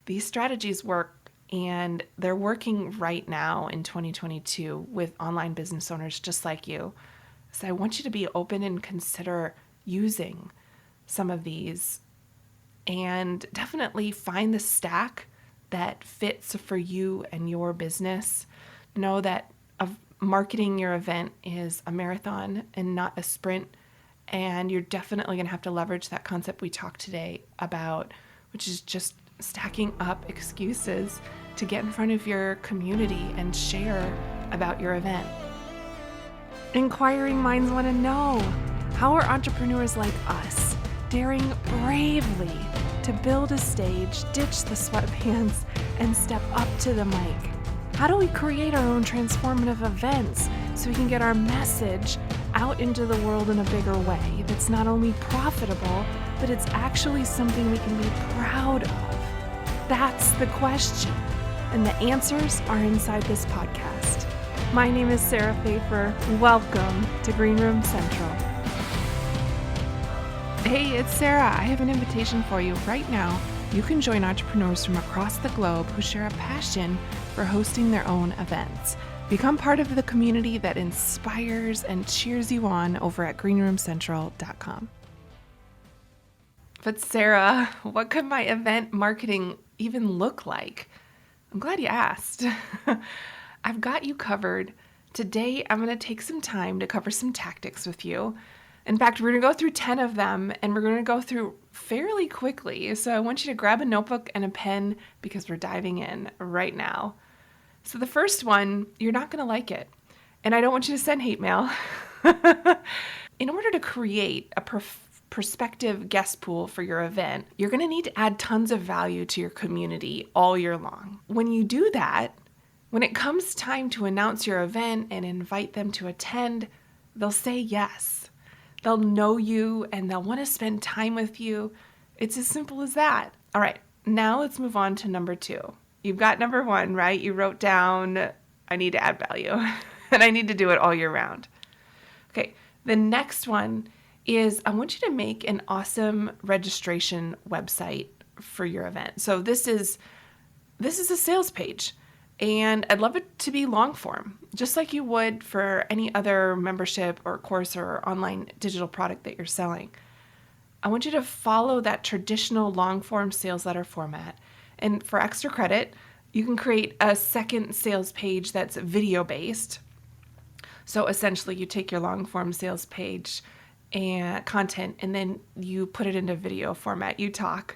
these strategies work, and they're working right now in 2022 with online business owners just like you. So I want you to be open and consider using some of these, and definitely find the stack that fits for you and your business. Know that marketing your event is a marathon and not a sprint. And you're definitely going to have to leverage that concept we talked today about, which is just stacking up excuses to get in front of your community and share about your event. Inquiring minds want to know, how are entrepreneurs like us daring bravely to build a stage, ditch the sweatpants, and step up to the mic? How do we create our own transformative events so we can get our message out into the world in a bigger way that's not only profitable, but it's actually something we can be proud of? That's the question, and the answers are inside this podcast. My name is Sarah Pfeiffer. Welcome to Green Room Central. Hey, it's Sarah. I have an invitation for you right now. You can join entrepreneurs from across the globe who share a passion for hosting their own events. Become part of the community that inspires and cheers you on over at greenroomcentral.com. But Sarah, what could my event marketing even look like? I'm glad you asked. I've got you covered. Today, I'm going to take some time to cover some tactics with you. In fact, we're going to go through 10 of them, and we're going to go through fairly quickly. So I want you to grab a notebook and a pen because we're diving in right now. So the first one, you're not going to like it. And I don't want you to send hate mail. In order to create a prospective guest pool for your event, you're going to need to add tons of value to your community all year long. When you do that, when it comes time to announce your event and invite them to attend, they'll say yes. They'll know you and they'll want to spend time with you. It's as simple as that. All right, now let's move on to number 2. You've got number 1, right? You wrote down, I need to add value and I need to do it all year round. Okay, the next one is I want you to make an awesome registration website for your event. So this is a sales page, and I'd love it to be long form, just like you would for any other membership or course or online digital product that you're selling. I want you to follow that traditional long form sales letter format. And for extra credit, you can create a second sales page that's video based. So essentially you take your long form sales page and content, and then you put it into video format. You talk,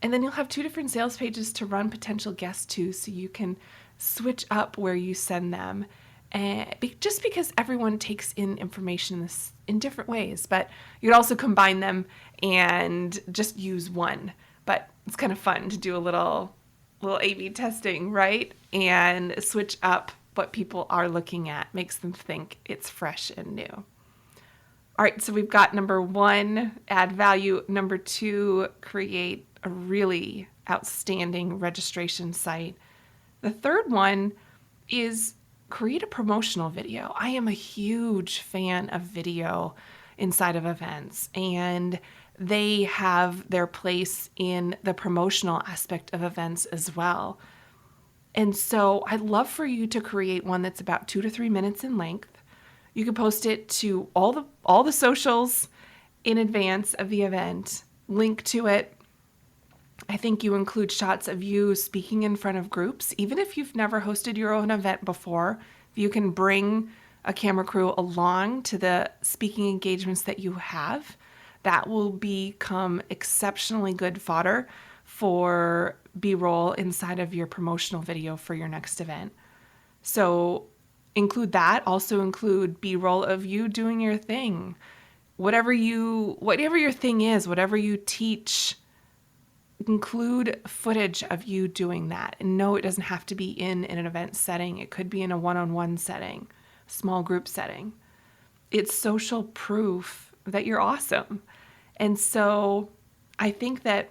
and then you'll have 2 different sales pages to run potential guests to, so you can switch up where you send them. And just because everyone takes in information in different ways, but you'd also combine them and just use one. But it's kind of fun to do a little A/B testing, right? And switch up what people are looking at, makes them think it's fresh and new. All right, so we've got number 1, add value. Number 2, create a really outstanding registration site. The third one is create a promotional video. I am a huge fan of video inside of events, and they have their place in the promotional aspect of events as well. And so I'd love for you to create one that's about 2 to 3 minutes in length. You can post it to all the socials in advance of the event, link to it. I think you include shots of you speaking in front of groups. Even if you've never hosted your own event before, you can bring a camera crew along to the speaking engagements that you have. That will become exceptionally good fodder for B-roll inside of your promotional video for your next event. So include that. Also include B-roll of you doing your thing. Whatever your thing is, whatever you teach, include footage of you doing that. And no, it doesn't have to be in an event setting. It could be in a one-on-one setting, small group setting. It's social proof that you're awesome. And so I think that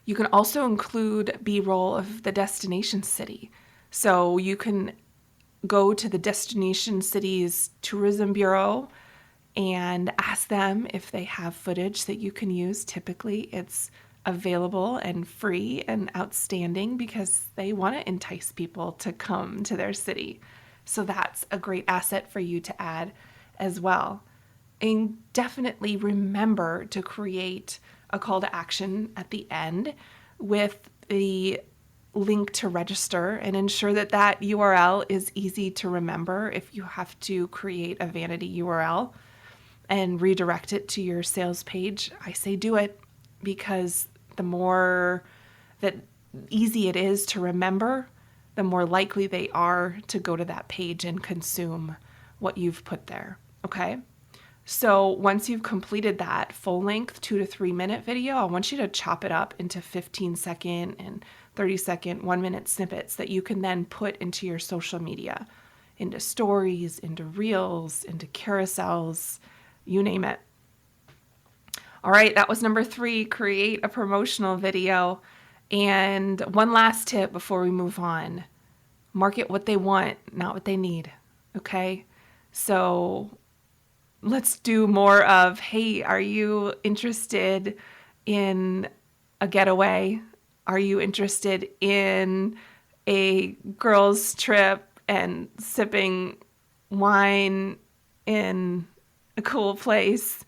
you can also include B-roll of the destination city. So you can go to the destination city's tourism bureau and ask them if they have footage that you can use. Typically, it's available and free and outstanding because they want to entice people to come to their city. So that's a great asset for you to add as well. And definitely remember to create a call to action at the end with the link to register, and ensure that that URL is easy to remember. If you have to create a vanity URL and redirect it to your sales page, I say do it, because the more that easy it is to remember, the more likely they are to go to that page and consume what you've put there. Okay? So once you've completed that full length 2 to 3 minute video, I want you to chop it up into 15-second and 30-second, 1-minute snippets that you can then put into your social media, into stories, into reels, into carousels, you name it. All right, that was number 3, create a promotional video. And one last tip before we move on: market what they want, not what they need. Okay? So let's do more of, hey, are you interested in a getaway? Are you interested in a girls' trip and sipping wine in a cool place?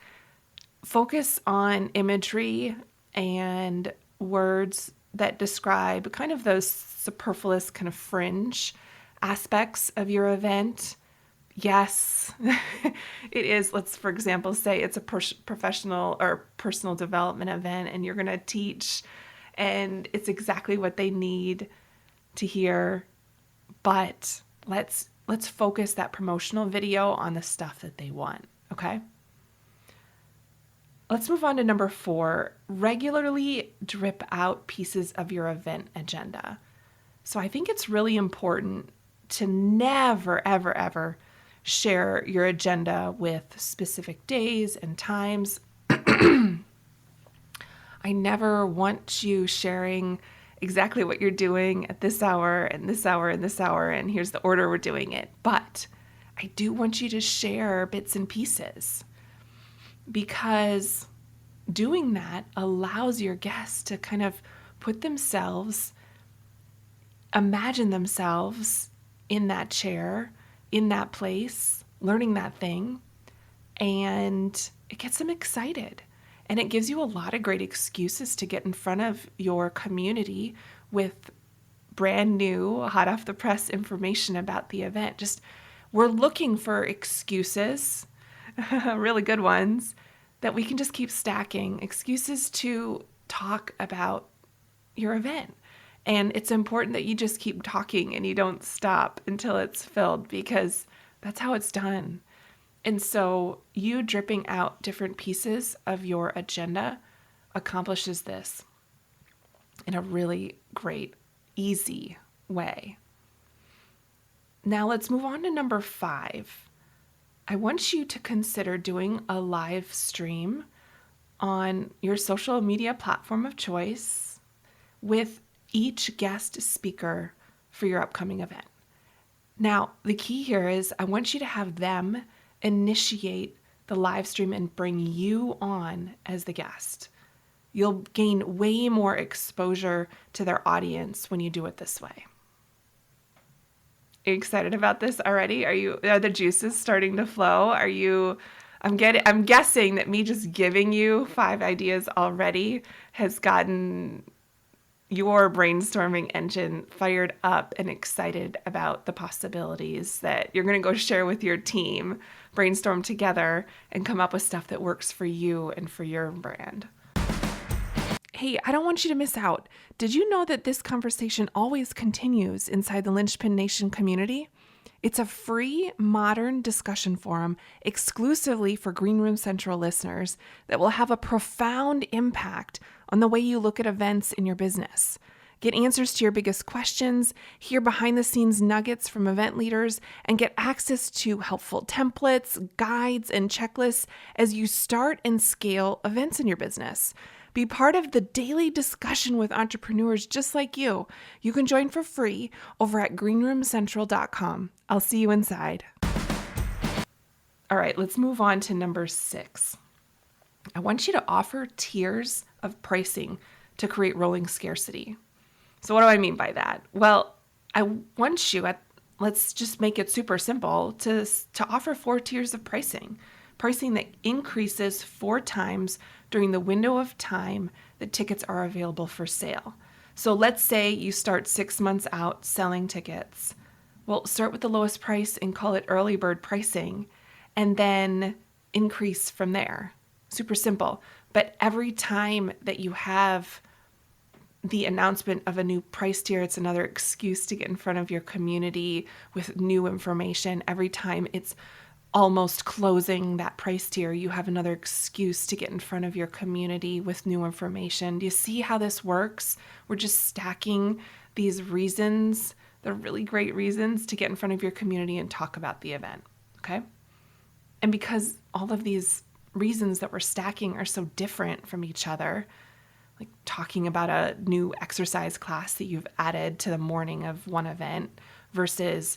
Focus on imagery and words that describe kind of those superfluous, kind of fringe aspects of your event. Yes, it is. Let's, for example, say it's a professional or personal development event and you're going to teach, and it's exactly what they need to hear. But let's focus that promotional video on the stuff that they want, okay? Let's move on to number 4, regularly drip out pieces of your event agenda. So I think it's really important to never, ever, ever share your agenda with specific days and times. I never want you sharing exactly what you're doing at this hour and this hour and this hour, and here's the order we're doing it. But I do want you to share bits and pieces, because doing that allows your guests to kind of imagine themselves in that chair, in that place, learning that thing, and it gets them excited. And it gives you a lot of great excuses to get in front of your community with brand new, hot off the press information about the event. We're looking for excuses, really good ones, that we can just keep stacking, excuses to talk about your event. And it's important that you just keep talking and you don't stop until it's filled, because that's how it's done. And so you dripping out different pieces of your agenda accomplishes this in a really great, easy way. Now let's move on to number 5. I want you to consider doing a live stream on your social media platform of choice with each guest speaker for your upcoming event. Now, the key here is I want you to have them initiate the live stream and bring you on as the guest. You'll gain way more exposure to their audience when you do it this way. Are you excited about this already? Are the juices starting to flow? I'm guessing that me just giving you 5 ideas already has gotten your brainstorming engine fired up and excited about the possibilities that you're going to go share with your team, brainstorm together, and come up with stuff that works for you and for your brand. Hey, I don't want you to miss out. Did you know that this conversation always continues inside the Linchpin Nation community? It's a free, modern discussion forum exclusively for Green Room Central listeners that will have a profound impact on the way you look at events in your business. Get answers to your biggest questions, hear behind-the-scenes nuggets from event leaders, and get access to helpful templates, guides, and checklists as you start and scale events in your business. Be part of the daily discussion with entrepreneurs just like you. You can join for free over at greenroomcentral.com. I'll see you inside. All right, let's move on to number 6. I want you to offer tiers of pricing to create rolling scarcity. So what do I mean by that? Well, I want you let's just make it super simple to offer 4 tiers of pricing that increases 4 times during the window of time that tickets are available for sale. So let's say you start 6 months out selling tickets. Well, start with the lowest price and call it early bird pricing, and then increase from there. Super simple. But every time that you have the announcement of a new price tier, it's another excuse to get in front of your community with new information. Every time it's almost closing that price tier, you have another excuse to get in front of your community with new information. Do you see how this works? We're just stacking these reasons. They're really great reasons to get in front of your community and talk about the event, okay? And because all of these reasons that we're stacking are so different from each other, like talking about a new exercise class that you've added to the morning of one event versus,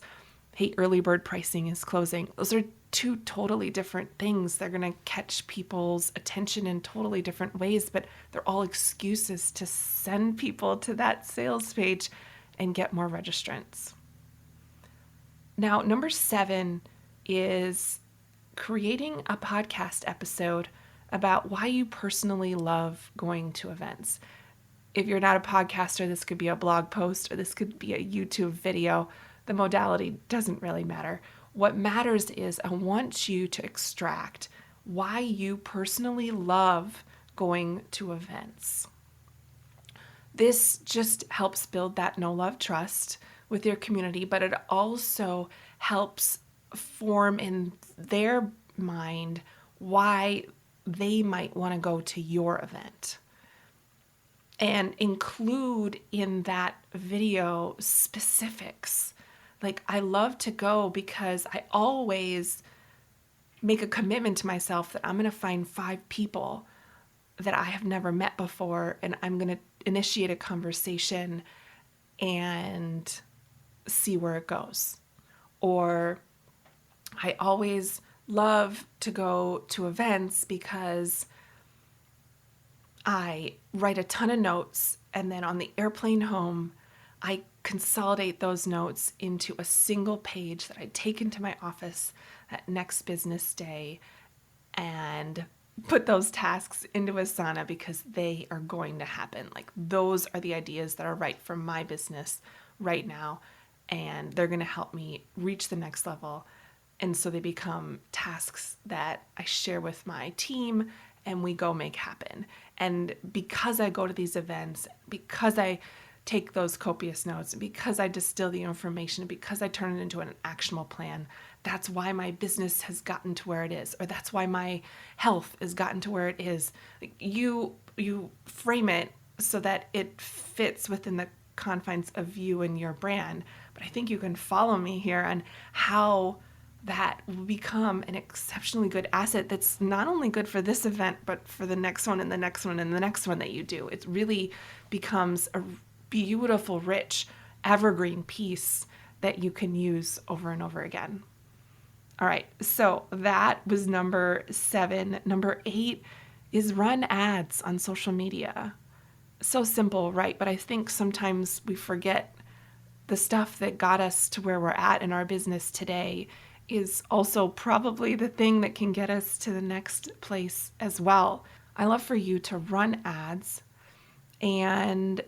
hey, early bird pricing is closing. Those are 2 totally different things. They're going to catch people's attention in totally different ways, but they're all excuses to send people to that sales page and get more registrants. Now, number 7 is creating a podcast episode about why you personally love going to events. If you're not a podcaster, this could be a blog post or this could be a YouTube video. The modality doesn't really matter. What matters is I want you to extract why you personally love going to events. This just helps build that know, love, trust with your community, but it also helps form in their mind why they might want to go to your event. And include in that video specifics. Like, I love to go because I always make a commitment to myself that I'm going to find 5 people that I have never met before, and I'm going to initiate a conversation and see where it goes. Or I always love to go to events because I write a ton of notes, and then on the airplane home, I consolidate those notes into a single page that I take into my office that next business day and put those tasks into Asana because they are going to happen. Like, those are the ideas that are right for my business right now, and they're going to help me reach the next level. And so they become tasks that I share with my team and we go make happen. And because I go to these events, because I take those copious notes, because I distill the information, because I turn it into an actionable plan, that's why my business has gotten to where it is, or that's why my health has gotten to where it is. You frame it so that it fits within the confines of you and your brand. But I think you can follow me here on how that will become an exceptionally good asset that's not only good for this event, but for the next one and the next one and the next one that you do. It really becomes a beautiful, rich, evergreen piece that you can use over and over again. All right, so that was number 7. Number 8 is run ads on social media. So simple, right? But I think sometimes we forget the stuff that got us to where we're at in our business today is also probably the thing that can get us to the next place as well. I love for you to run ads and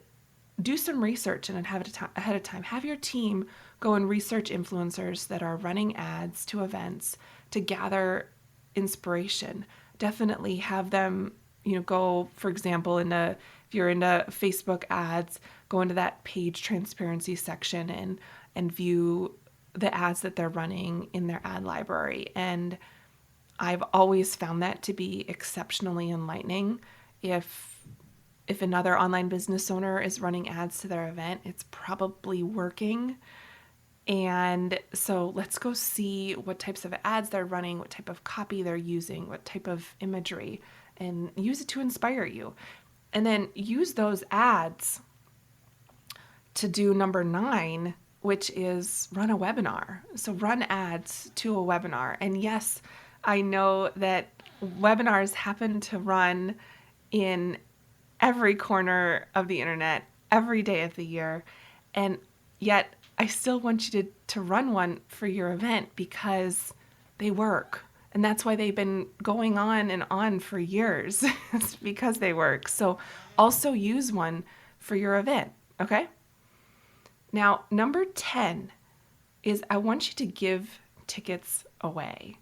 do some research and ahead of time. Have your team go and research influencers that are running ads to events to gather inspiration. Definitely have them, go, for example, if you're into Facebook ads, go into that page transparency section and view the ads that they're running in their ad library. And I've always found that to be exceptionally enlightening. If another online business owner is running ads to their event, it's probably working. And so let's go see what types of ads they're running, what type of copy they're using, what type of imagery, and use it to inspire you. And then use those ads to do number 9, which is run a webinar. So run ads to a webinar. And yes, I know that webinars happen to run in every corner of the internet, every day of the year. And yet I still want you to run one for your event because they work. And that's why they've been going on and on for years. It's because they work. So also use one for your event, okay? Now, number 10 is I want you to give tickets away.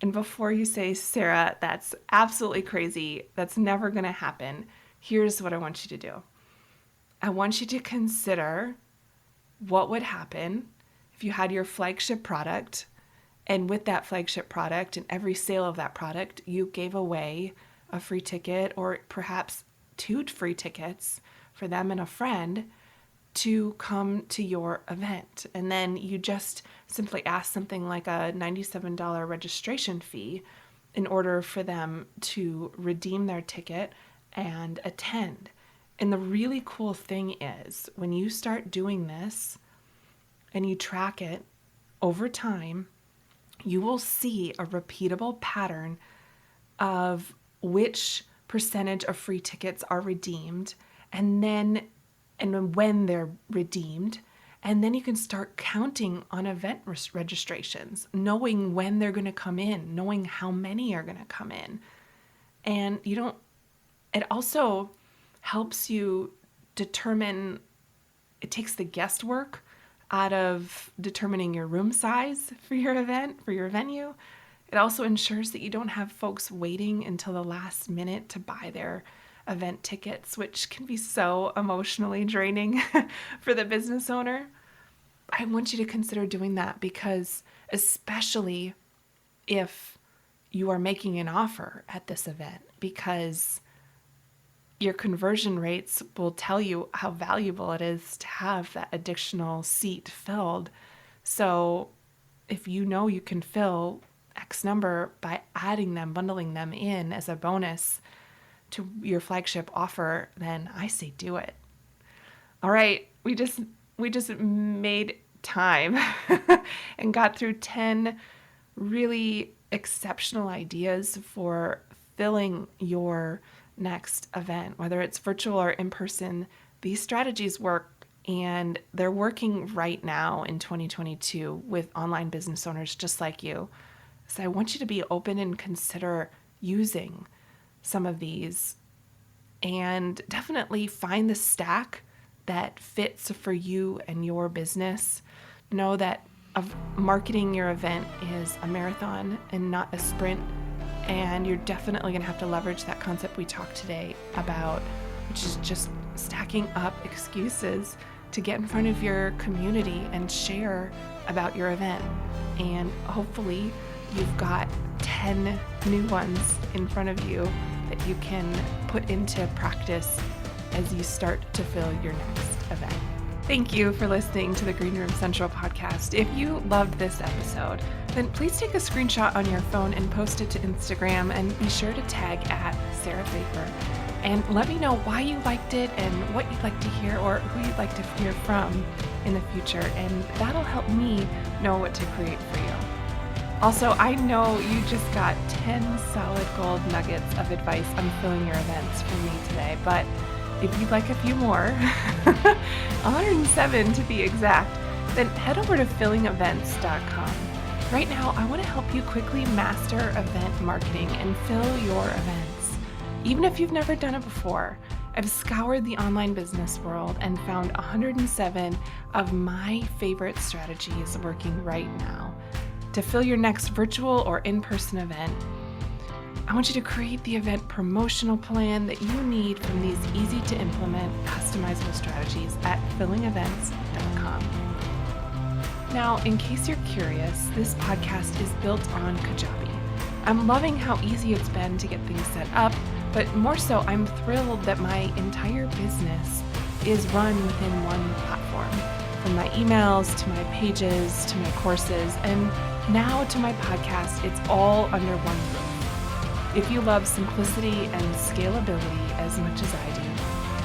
And before you say, Sarah, that's absolutely crazy, that's never going to happen, here's what I want you to do. I want you to consider what would happen if you had your flagship product, and with that flagship product and every sale of that product, you gave away a free ticket or perhaps 2 free tickets for them and a friend to come to your event. And then you just simply ask something like a $97 registration fee in order for them to redeem their ticket and attend. And the really cool thing is when you start doing this and you track it over time, you will see a repeatable pattern of which percentage of free tickets are redeemed and when they're redeemed. And then you can start counting on event registrations, knowing when they're going to come in, knowing how many are going to come in. And it also helps you determine, it takes the guesswork out of determining your room size for your event, for your venue. It also ensures that you don't have folks waiting until the last minute to buy their event tickets, which can be so emotionally draining for the business owner. I want you to consider doing that because especially if you are making an offer at this event, because your conversion rates will tell you how valuable it is to have that additional seat filled. So if you know you can fill X number by adding them, bundling them in as a bonus to your flagship offer, then I say do it. All right, we just made time and got through 10 really exceptional ideas for filling your next event, whether it's virtual or in person. These strategies work, and they're working right now in 2022 with online business owners just like you. So I want you to be open and consider using some of these, and definitely find the stack that fits for you and your business. Know that marketing your event is a marathon and not a sprint. And you're definitely going to have to leverage that concept we talked today about, which is just stacking up excuses to get in front of your community and share about your event. And hopefully you've got 10 new ones in front of you that you can put into practice as you start to fill your next event. Thank you for listening to the Green Room Central podcast. If you loved this episode, then please take a screenshot on your phone and post it to Instagram, and be sure to tag at Sarah Fafer. And let me know why you liked it and what you'd like to hear or who you'd like to hear from in the future. And that'll help me know what to create for you. Also, I know you just got 10 solid gold nuggets of advice on filling your events from me today, but if you'd like a few more, 107 to be exact, then head over to fillingevents.com. Right now, I want to help you quickly master event marketing and fill your events. Even if you've never done it before, I've scoured the online business world and found 107 of my favorite strategies working right now. To fill your next virtual or in-person event, I want you to create the event promotional plan that you need from these easy to implement customizable strategies at fillingevents.com. Now, in case you're curious, this podcast is built on Kajabi. I'm loving how easy it's been to get things set up, but more so, I'm thrilled that my entire business is run within one platform. From my emails to my pages to my courses and now to my podcast, it's all under one roof. If you love simplicity and scalability as much as I do,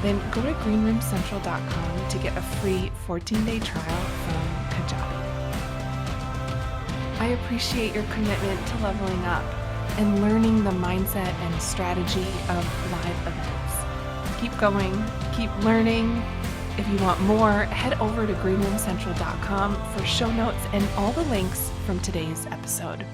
then go to greenroomcentral.com to get a free 14-day trial from Kajabi. I appreciate your commitment to leveling up and learning the mindset and strategy of live events. keep going, keep learning. If you want more, head over to greenroomcentral.com for show notes and all the links from today's episode.